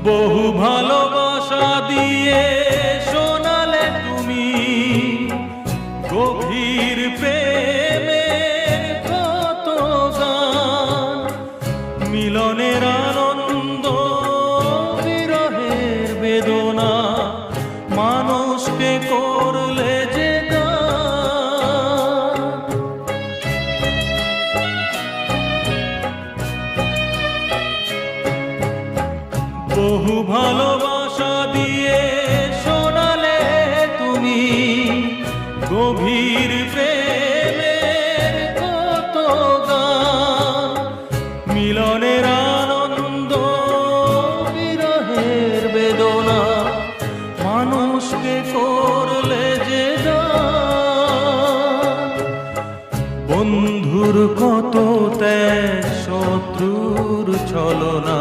বহু ভালোবাসা দিয়ে শোনালে তুমি গভীর প্রেমের কত গান, মিলনের আনন্দ বিরহের বেদনা মানুষকে করলে যে গান। বহু ভালোবাসা দিয়ে শোনালে তুমি গভীর প্রেমের কত গান, মিলনের আনন্দ বিরহের বেদনা মানুষকে করলে যে গান। বন্ধুর কত ত্যাগ, শত্রুর ছলনা